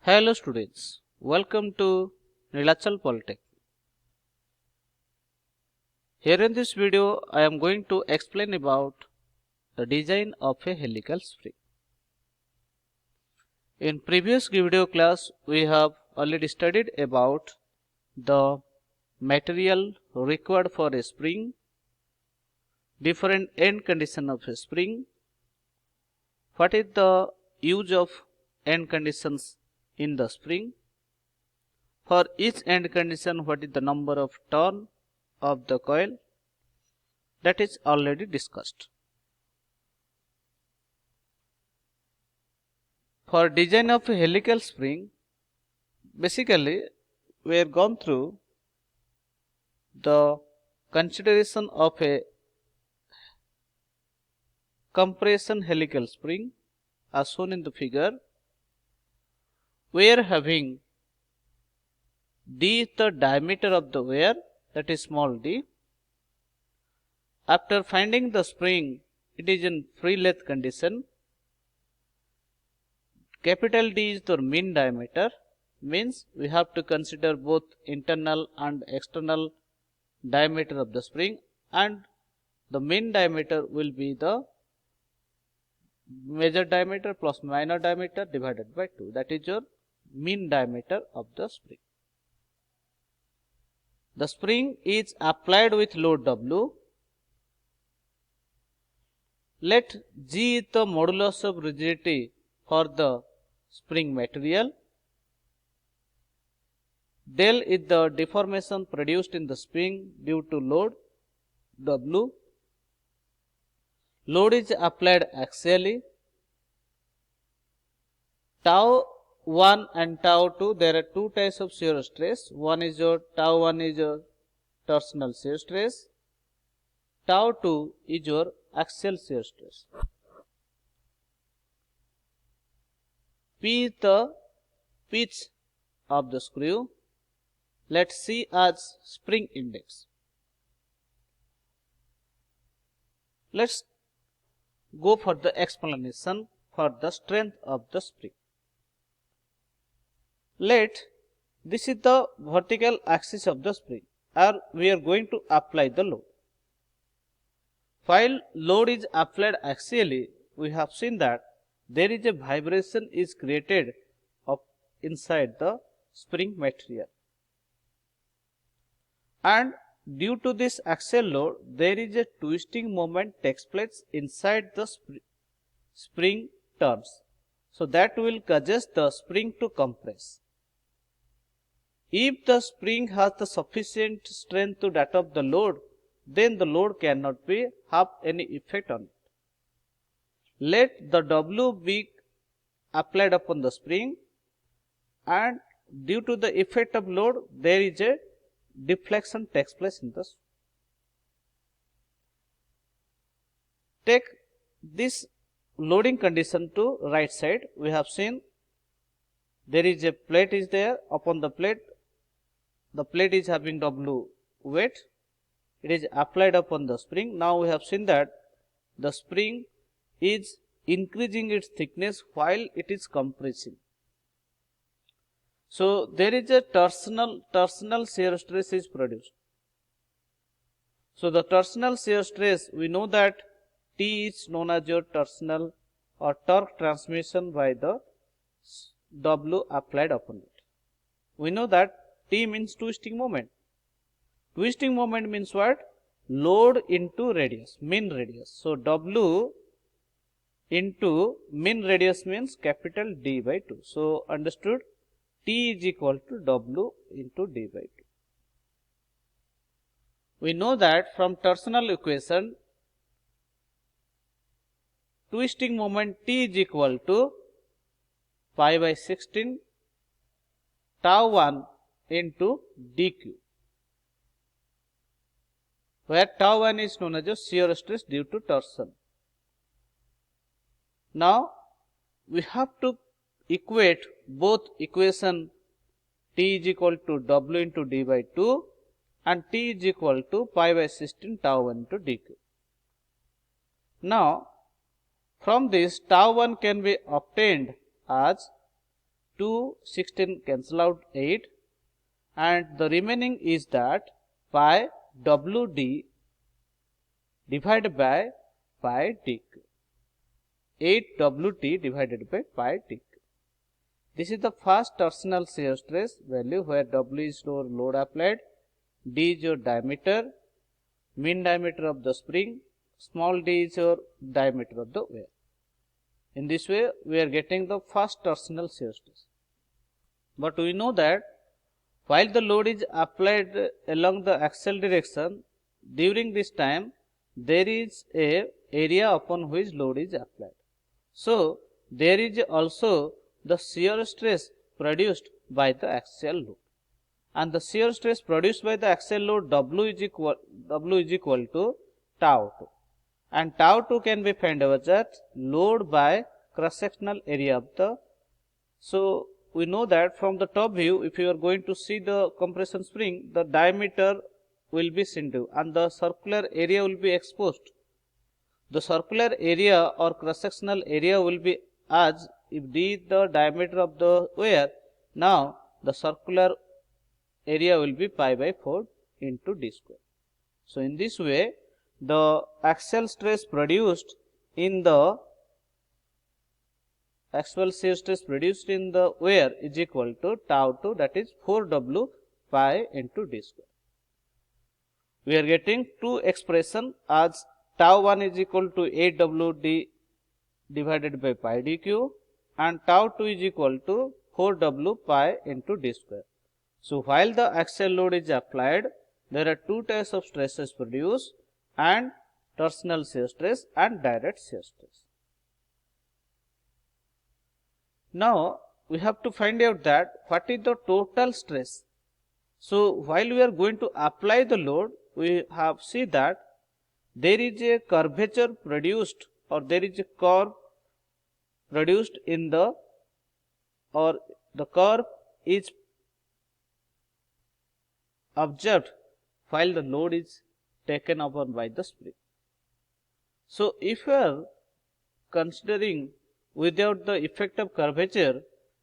Hello students, welcome to Nilachal Polytech. Here in this video, I am going to explain about the design of a helical spring. In previous video class, we have already studied about the material required for a spring, different end condition of a spring, what is the use of end conditions in the spring, for each end condition what is the number of turn of the coil, that is already discussed. For design of a helical spring, basically we have gone through the consideration of a compression helical spring as shown in the figure. We are having d is the diameter of the wire, that is small d. After finding the spring, it is in free length condition. Capital D is the mean diameter, means we have to consider both internal and external diameter of the spring, and the mean diameter will be the major diameter plus minor diameter divided by 2, that is your mean diameter of the spring. The spring is applied with load W. Let G is the modulus of rigidity for the spring material. Del is the deformation produced in the spring due to load W. Load is applied axially. Tau 1 and tau 2, there are two types of shear stress. One is your tau 1 is your torsional shear stress. Tau 2 is your axial shear stress. P is the pitch of the screw. Let C as spring index. Let's go for the explanation for the strength of the spring. Let this is the vertical axis of the spring, or we are going to apply the load. While load is applied axially, we have seen that there is a vibration is created of inside the spring material, and due to this axial load, there is a twisting moment takes place inside the spring turns, so that will cause the spring to compress. If the spring has the sufficient strength to that of the load, then the load cannot have any effect on it. Let the W be applied upon the spring, and due to the effect of load, there is a deflection takes place in the spring. Take this loading condition to right side. We have seen there is a plate is there. Upon the plate is having W weight. It is applied upon the spring. Now we have seen that the spring is increasing its thickness while it is compressing. So there is a torsional shear stress is produced. So the torsional shear stress, we know that T is known as your torsional or torque transmission by the W applied upon it. We know that T means twisting moment. Twisting moment means what? Load into radius, mean radius. So W into mean radius means capital D by 2. So understood? T is equal to W into D by 2. We know that from torsional equation, twisting moment T is equal to pi by 16 tau 1 into dq, where tau 1 is known as a shear stress due to torsion. Now we have to equate both equation T is equal to W into D by 2 and T is equal to pi by 16 tau 1 into dq. Now from this tau 1 can be obtained as 2, 16 cancel out 8, and the remaining is that pi WD divided by pi dq. 8 WT divided by pi dq. This is the first torsional shear stress value, where W is your load applied, D is your diameter, mean diameter of the spring, small d is your diameter of the wear. In this way, we are getting the first torsional shear stress. But we know that while the load is applied along the axial direction, during this time there is a area upon which load is applied. So there is also the shear stress produced by the axial load, and the shear stress produced by the axial load W is equal to tau 2, and tau 2 can be found out as load by cross sectional area of the. So we know that from the top view, if you are going to see the compression spring, the diameter will be seen to, and the circular area will be exposed. The circular area or cross sectional area will be as if d is the diameter of the wear. Now the circular area will be pi by 4 into d square. So in this way, the axial stress produced in the actual shear stress produced in the wear is equal to tau 2, that is 4W pi into d square. We are getting two expression as tau 1 is equal to 8WD divided by pi dq, and tau 2 is equal to 4W pi into d square. So while the axial load is applied, there are two types of stresses produced, and torsional shear stress and direct shear stress. Now we have to find out that what is the total stress. So while we are going to apply the load, we have seen that there is a curvature produced, or there is a curve produced in the, or the curve is observed while the load is taken upon by the spring. So if you are considering without the effect of curvature,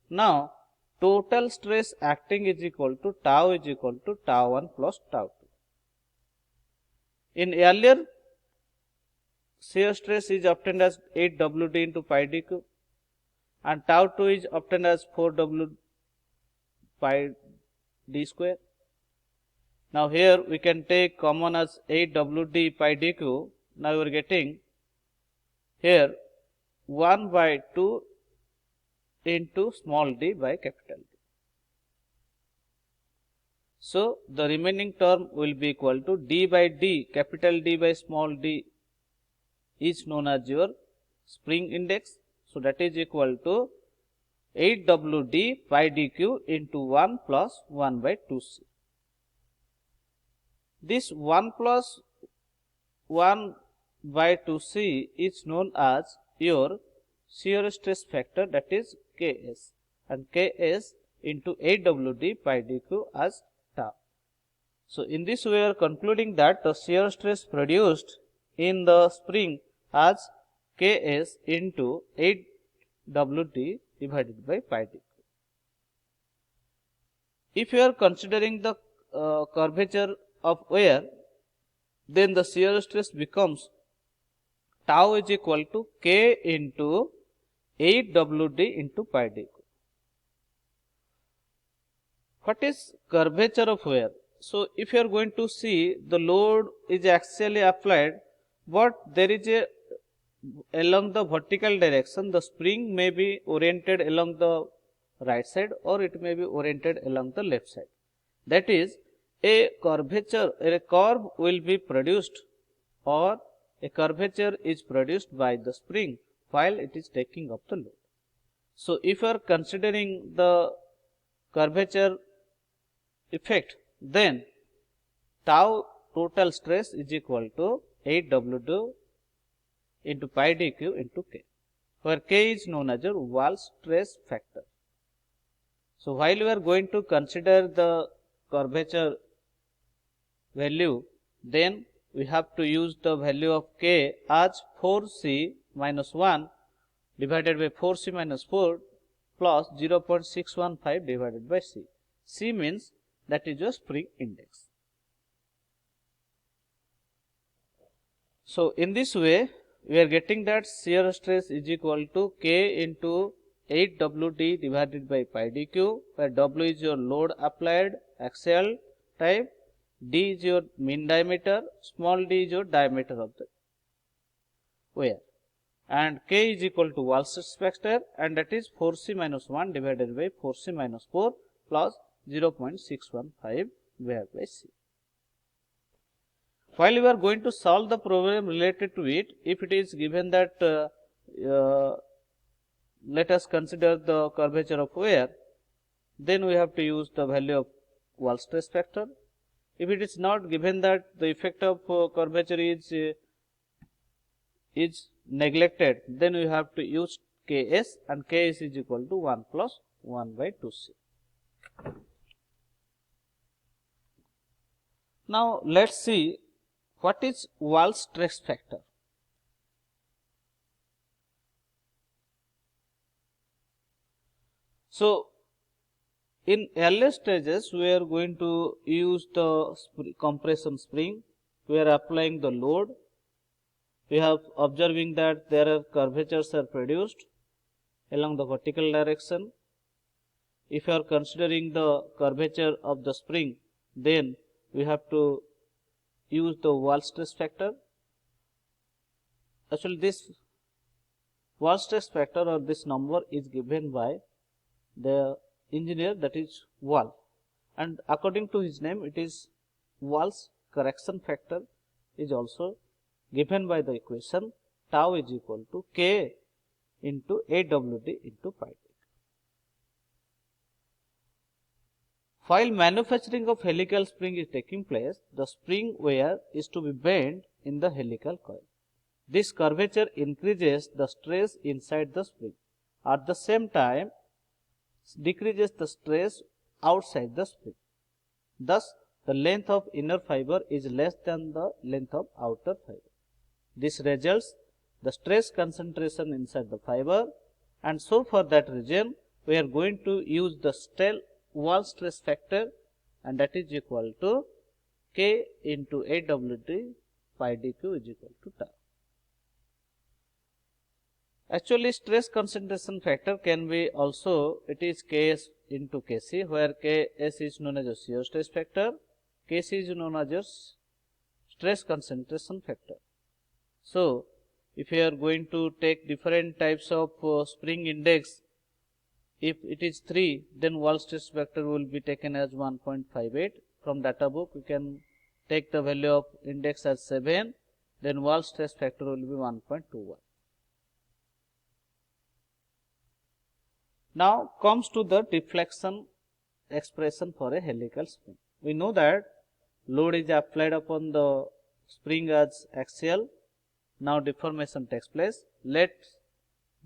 now total stress acting is equal to tau is equal to tau 1 plus tau 2. In earlier, shear stress is obtained as 8WD into pi dq, and tau 2 is obtained as 4W pi d square. Now here we can take common as 8WD pi dq. Now you are getting here 1 by 2 into small d by capital D. So the remaining term will be equal to d by d, capital D by small d is known as your spring index. So that is equal to 8WD pi dq into 1 plus 1 by 2c. This 1 plus 1 by 2c is known as your shear stress factor, that is Ks, and Ks into 8WD pi dq as tau. So in this way, we are concluding that the shear stress produced in the spring as Ks into 8WD divided by pi dq. If you are considering the curvature of wear, then the shear stress becomes tau is equal to K into 8WD into pi dq. What is curvature of wear? So if you are going to see, the load is actually applied, but there is a along the vertical direction, the spring may be oriented along the right side, or it may be oriented along the left side. That is, a curvature, a curve will be produced, or a curvature is produced by the spring while it is taking up the load. So if you are considering the curvature effect, then tau total stress is equal to 8WD into pi dq into K, where K is known as your wall stress factor. So while we are going to consider the curvature value, then we have to use the value of K as 4c minus 1 divided by 4c minus 4, plus 0.615 divided by C. C means that is your spring index. So in this way we are getting that shear stress is equal to K into 8WD divided by pi dq, where W is your load applied axial type, D is your mean diameter, small d is your diameter of the wear, and K is equal to wall stress factor, and that is 4C minus 1 divided by 4C minus 4 plus 0.615 divided by C. While we are going to solve the problem related to it, if it is given that let us consider the curvature of wear, then we have to use the value of wall stress factor. If it is not given that the effect of curvature is neglected, then we have to use Ks, and Ks is equal to 1 plus 1 by 2C. Now let us see what is wall stress factor. So in early stages we are going to use the compression spring. We are applying the load. We have observing that there are curvatures are produced along the vertical direction. If you are considering the curvature of the spring, then we have to use the wall stress factor. Actually this wall stress factor or this number is given by the engineer, that is Wall, and according to his name it is Wall's correction factor is also given by the equation tau is equal to K into 8WD into pi. While manufacturing of helical spring is taking place, the spring wear is to be bent in the helical coil. This curvature increases the stress inside the spring. At the same time, decreases the stress outside the spring. Thus, the length of inner fiber is less than the length of outer fiber. This results the stress concentration inside the fiber, and so for that reason we are going to use the wall stress factor, and that is equal to K into 8WD pi dq is equal to tau. Actually, stress concentration factor can be also, it is Ks into Kc, where Ks is known as a shear stress factor, Kc is known as a stress concentration factor. So, if you are going to take different types of spring index, if it is 3, then wall stress factor will be taken as 1.58. From data book, we can take the value of index as 7, then wall stress factor will be 1.21. Now comes to the deflection expression for a helical spring. We know that load is applied upon the spring as axial. Now deformation takes place. Let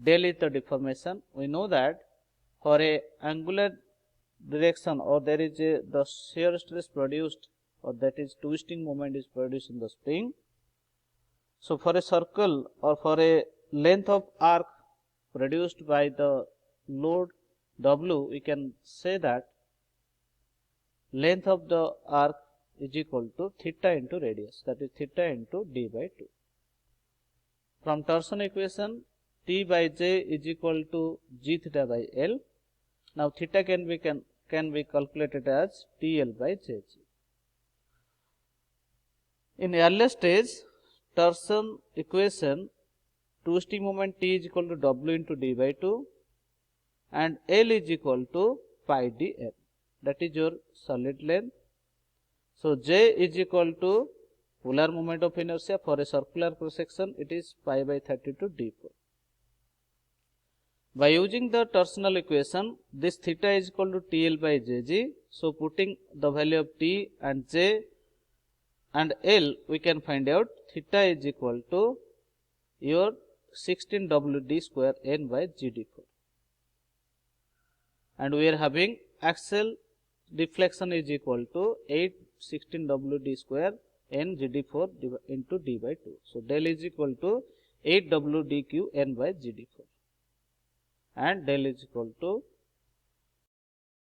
del is the deformation. We know that for a angular direction, or there is the shear stress produced, or that is twisting moment is produced in the spring. So for a circle or for a length of arc produced by the load W, we can say that length of the arc is equal to theta into radius, that is theta into d by 2. From torsion equation, T by J is equal to G theta by L. Now theta can be calculated as TL by JG. In early stage torsion equation, twisting moment T is equal to W into d by 2, and L is equal to pi dl, that is your solid length. So J is equal to polar moment of inertia. For a circular cross section, it is pi by 32 d4. By using the torsional equation, this theta is equal to TL by Jg. So putting the value of T and J and L, we can find out theta is equal to your 16WD square N by GD4. And we are having axial deflection is equal to 816WD square N GD4 into d by 2. So del is equal to 8WDQ N by GD4. and del is equal to